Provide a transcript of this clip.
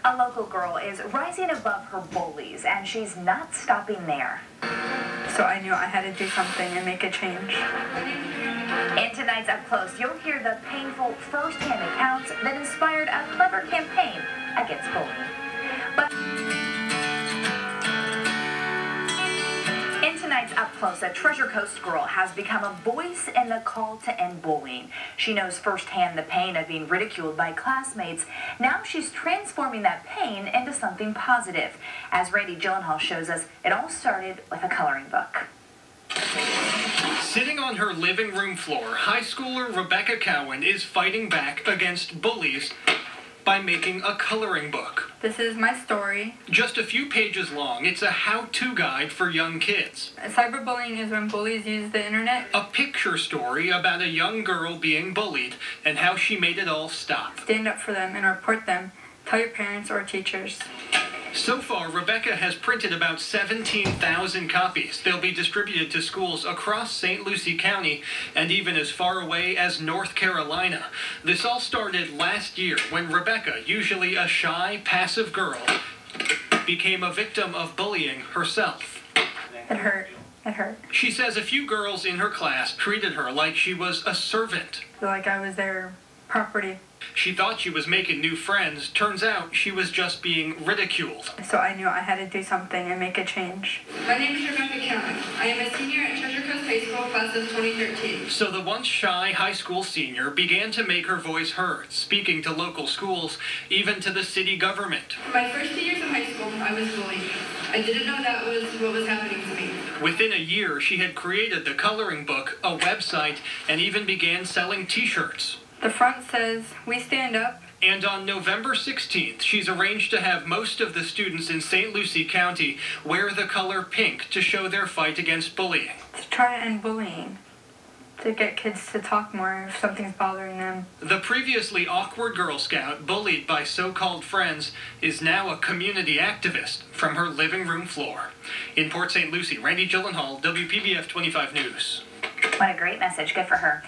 A local girl is rising above her bullies, and she's not stopping there. So I knew I had to do something and make a change. In tonight's Up Close, you'll hear the painful first-hand accounts that inspired a clever campaign against bullying. But in tonight's Up Close, a Treasure Coast girl has become a voice in the call to end bullying. She knows firsthand the pain of being ridiculed by classmates. Now she's transforming that pain into something positive. As Randy Gyllenhaal shows us, it all started with a coloring book. Sitting on her living room floor, high schooler Rebecca Cowan is fighting back against bullies by making a coloring book. This is my story. Just a few pages long, it's a how-to guide for young kids. Cyberbullying is when bullies use the internet. A picture story about a young girl being bullied and how she made it all stop. Stand up for them and report them. Tell your parents or teachers. So far, Rebecca has printed about 17,000 copies. They'll be distributed to schools across St. Lucie County and even as far away as North Carolina. This all started last year when Rebecca, usually a shy, passive girl, became a victim of bullying herself. It hurt. It hurt. She says a few girls in her class treated her like she was a servant. Like I was their property. She thought she was making new friends. Turns out she was just being ridiculed. So I knew I had to do something and make a change. My name is Rebecca Cowan. I am a senior at Treasure Coast High School, class of 2013. So the once shy high school senior began to make her voice heard, speaking to local schools, even to the city government. My first 2 years of high school, I was bullied. I didn't know that was what was happening to me. Within a year, she had created the coloring book, a website, and even began selling t-shirts. The front says, "We stand up." And on November 16th, she's arranged to have most of the students in St. Lucie County wear the color pink to show their fight against bullying. To try to end bullying. To get kids to talk more if something's bothering them. The previously awkward Girl Scout, bullied by so-called friends, is now a community activist from her living room floor. In Port St. Lucie, Randy Gyllenhaal, WPBF 25 News. What a great message. Good for her.